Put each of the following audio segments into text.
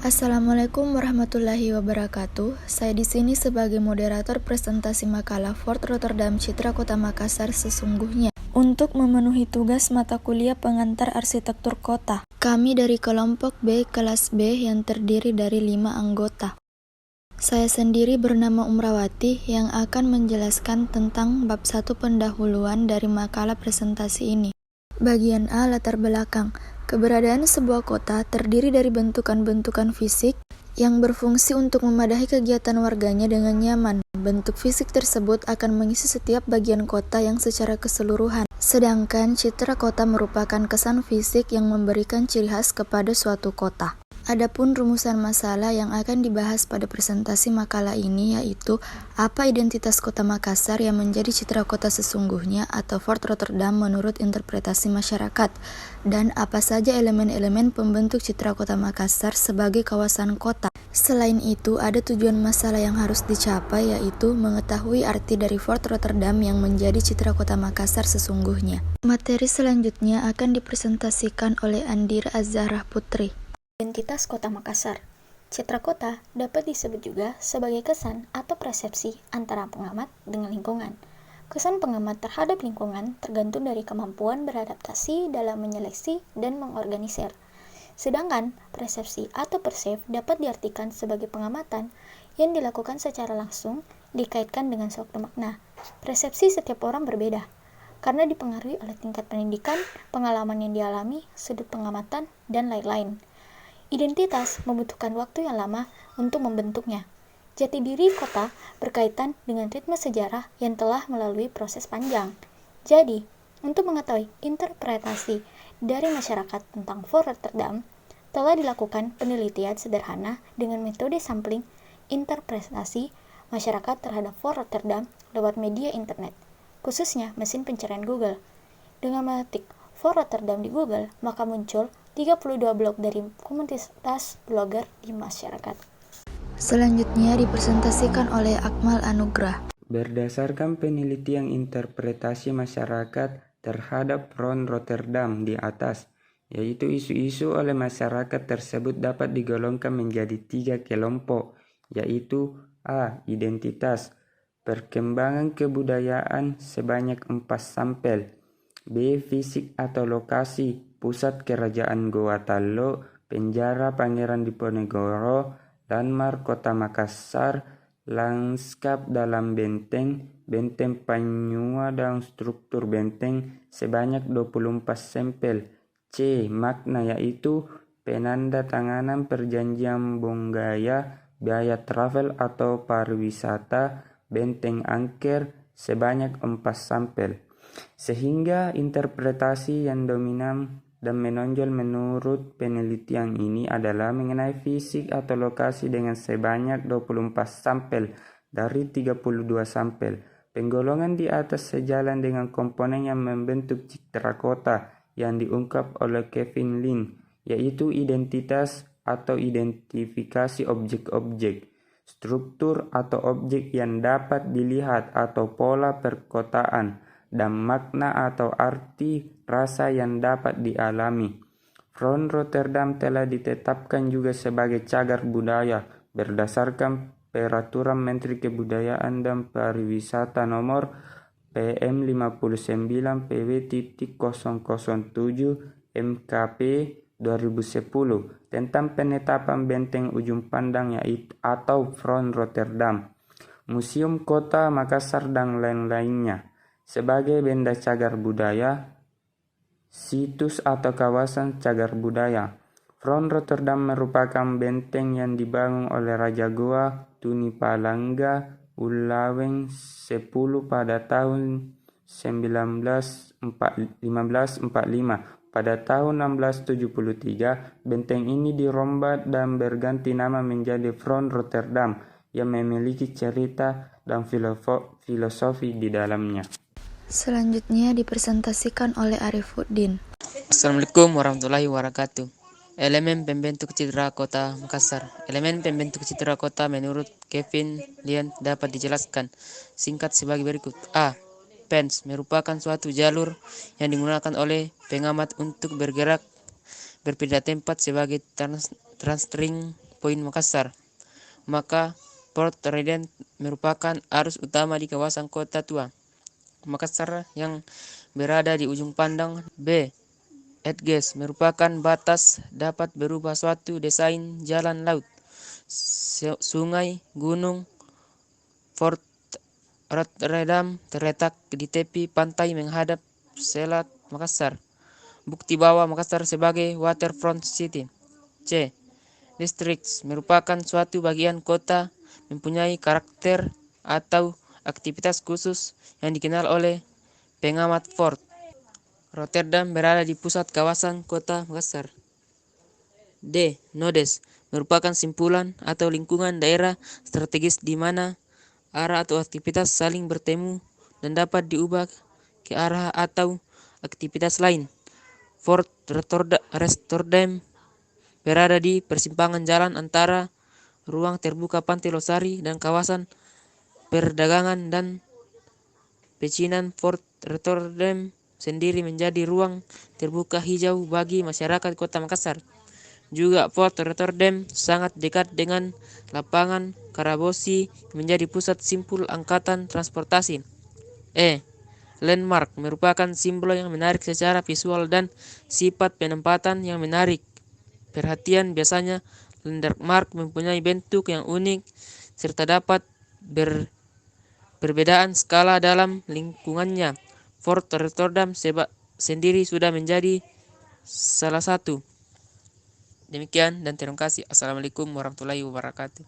Assalamualaikum warahmatullahi wabarakatuh. Saya di sini sebagai moderator presentasi makalah Fort Rotterdam Citra Kota Makassar sesungguhnya untuk memenuhi tugas mata kuliah pengantar arsitektur kota. Kami dari kelompok B kelas B yang terdiri dari 5 anggota. Saya sendiri bernama Umrawati yang akan menjelaskan tentang bab 1 pendahuluan dari makalah presentasi ini. Bagian A, latar belakang. Keberadaan sebuah kota terdiri dari bentukan-bentukan fisik yang berfungsi untuk memadahi kegiatan warganya dengan nyaman. Bentuk fisik tersebut akan mengisi setiap bagian kota yang secara keseluruhan. Sedangkan citra kota merupakan kesan fisik yang memberikan ciri khas kepada suatu kota. Adapun rumusan masalah yang akan dibahas pada presentasi makalah ini yaitu apa identitas kota Makassar yang menjadi citra kota sesungguhnya atau Fort Rotterdam menurut interpretasi masyarakat, dan apa saja elemen-elemen pembentuk citra kota Makassar sebagai kawasan kota. Selain itu, ada tujuan masalah yang harus dicapai yaitu mengetahui arti dari Fort Rotterdam yang menjadi citra kota Makassar sesungguhnya. Materi selanjutnya akan dipresentasikan oleh Andira Az-Zahrah Putri. Identitas Kota Makassar. Citra kota dapat disebut juga sebagai kesan atau persepsi antara pengamat dengan lingkungan. Kesan pengamat terhadap lingkungan tergantung dari kemampuan beradaptasi dalam menyeleksi dan mengorganisir. Sedangkan persepsi atau perceive dapat diartikan sebagai pengamatan yang dilakukan secara langsung dikaitkan dengan suatu makna. Persepsi setiap orang berbeda karena dipengaruhi oleh tingkat pendidikan, pengalaman yang dialami, sudut pengamatan, dan lain-lain. Identitas membutuhkan waktu yang lama untuk membentuknya. Jati diri kota berkaitan dengan ritme sejarah yang telah melalui proses panjang. Jadi, untuk mengetahui interpretasi dari masyarakat tentang Fort Rotterdam, telah dilakukan penelitian sederhana dengan metode sampling interpretasi masyarakat terhadap Fort Rotterdam lewat media internet, khususnya mesin pencarian Google. Dengan mengetik Fort Rotterdam di Google, maka muncul 32 blog dari komunitas blogger di masyarakat. Selanjutnya dipresentasikan oleh Akmal Anugrah. Berdasarkan penelitian interpretasi masyarakat terhadap Fort Rotterdam di atas, yaitu isu-isu oleh masyarakat tersebut dapat digolongkan menjadi 3 kelompok, yaitu A. Identitas, perkembangan kebudayaan sebanyak 4 sampel, B. Fisik atau lokasi, pusat kerajaan Goa Tallo, penjara Pangeran Diponegoro, landmark Kota Makassar, lanskap dalam benteng, benteng Panyua dan struktur benteng sebanyak 24 sampel. C. Makna yaitu penanda tanganan perjanjian Bonggaya, biaya travel atau pariwisata, benteng angker sebanyak 4 sampel. Sehingga interpretasi yang dominan dan menonjol menurut penelitian ini adalah mengenai fisik atau lokasi dengan sebanyak 24 sampel dari 32 sampel. Penggolongan di atas sejalan dengan komponen yang membentuk citra kota yang diungkap oleh Kevin Lin, yaitu identitas atau identifikasi objek-objek, struktur atau objek yang dapat dilihat atau pola perkotaan, dan makna atau arti rasa yang dapat dialami. Fort Rotterdam telah ditetapkan juga sebagai cagar budaya berdasarkan Peraturan Menteri Kebudayaan dan Pariwisata Nomor PM 59 PW.007 MKP 2010 tentang penetapan benteng ujung pandang yaitu atau Fort Rotterdam, Museum Kota Makassar dan lain-lainnya sebagai benda cagar budaya, situs atau kawasan cagar budaya. Fort Rotterdam merupakan benteng yang dibangun oleh Raja Goa Tunipalangga Ulaweng X pada tahun 1545. Pada tahun 1673, benteng ini dirombak dan berganti nama menjadi Fort Rotterdam yang memiliki cerita dan filosofi di dalamnya. Selanjutnya dipresentasikan oleh Arifuddin. Assalamualaikum warahmatullahi wabarakatuh. Elemen pembentuk citra kota Makassar. Elemen pembentuk citra kota menurut Kevin Lin dapat dijelaskan singkat sebagai berikut. A. Pens merupakan suatu jalur yang digunakan oleh pengamat untuk bergerak berpindah tempat sebagai transtring poin Makassar. Maka Port Trident merupakan arus utama di kawasan kota tua Makassar yang berada di ujung pandang. B. Edges merupakan batas dapat berubah suatu desain jalan laut, sungai, gunung. Fort Rotterdam terletak di tepi pantai menghadap Selat Makassar. Bukti bahwa Makassar sebagai waterfront city. C. Districts merupakan suatu bagian kota mempunyai karakter atau aktivitas khusus yang dikenal oleh pengamat Fort Rotterdam berada di pusat kawasan kota Makassar. D. Nodes merupakan simpulan atau lingkungan daerah strategis di mana arah atau aktivitas saling bertemu dan dapat diubah ke arah atau aktivitas lain. Fort Rotterdam berada di persimpangan jalan antara ruang terbuka Pantai Losari dan kawasan perdagangan dan pecinan. Fort Rotterdam sendiri menjadi ruang terbuka hijau bagi masyarakat kota Makassar. Juga Fort Rotterdam sangat dekat dengan lapangan Karabosi menjadi pusat simpul angkatan transportasi. E. Landmark merupakan simbol yang menarik secara visual dan sifat penempatan yang menarik perhatian. Biasanya landmark mempunyai bentuk yang unik serta dapat perbedaan skala dalam lingkungannya. Fort Rotterdam sendiri sudah menjadi salah satu. Demikian dan terima kasih. Assalamualaikum warahmatullahi wabarakatuh.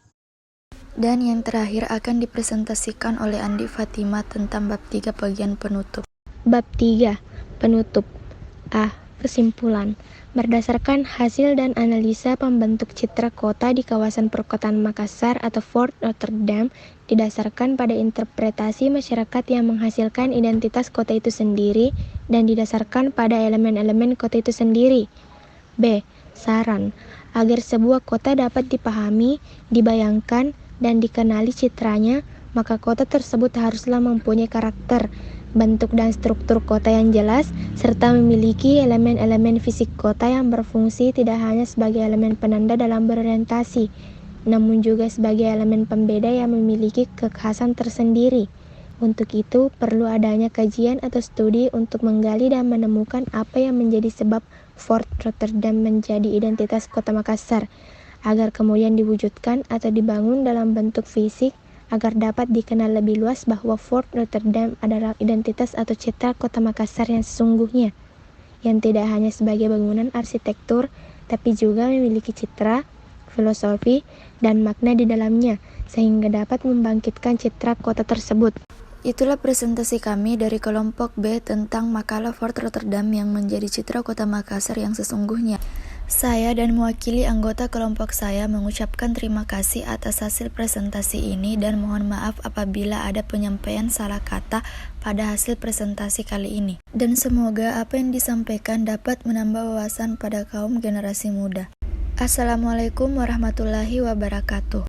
Dan yang terakhir akan dipresentasikan oleh Andi Fatima tentang bab 3 bagian penutup. Bab 3. Penutup. A. Kesimpulan. Berdasarkan hasil dan analisa pembentuk citra kota di kawasan perkotaan Makassar atau Fort Rotterdam didasarkan pada interpretasi masyarakat yang menghasilkan identitas kota itu sendiri dan didasarkan pada elemen-elemen kota itu sendiri. B. Saran. Agar sebuah kota dapat dipahami, dibayangkan, dan dikenali citranya, maka kota tersebut haruslah mempunyai karakter, bentuk dan struktur kota yang jelas, serta memiliki elemen-elemen fisik kota yang berfungsi tidak hanya sebagai elemen penanda dalam berorientasi, namun juga sebagai elemen pembeda yang memiliki kekhasan tersendiri. Untuk itu, perlu adanya kajian atau studi untuk menggali dan menemukan apa yang menjadi sebab Fort Rotterdam menjadi identitas kota Makassar, agar kemudian diwujudkan atau dibangun dalam bentuk fisik, agar dapat dikenal lebih luas bahwa Fort Rotterdam adalah identitas atau citra kota Makassar yang sesungguhnya, yang tidak hanya sebagai bangunan arsitektur, tapi juga memiliki citra, filosofi, dan makna di dalamnya, sehingga dapat membangkitkan citra kota tersebut. Itulah presentasi kami dari kelompok B tentang makalah Fort Rotterdam yang menjadi citra kota Makassar yang sesungguhnya. Saya dan mewakili anggota kelompok saya mengucapkan terima kasih atas hasil presentasi ini dan mohon maaf apabila ada penyampaian salah kata pada hasil presentasi kali ini. Dan semoga apa yang disampaikan dapat menambah wawasan pada kaum generasi muda. Assalamualaikum warahmatullahi wabarakatuh.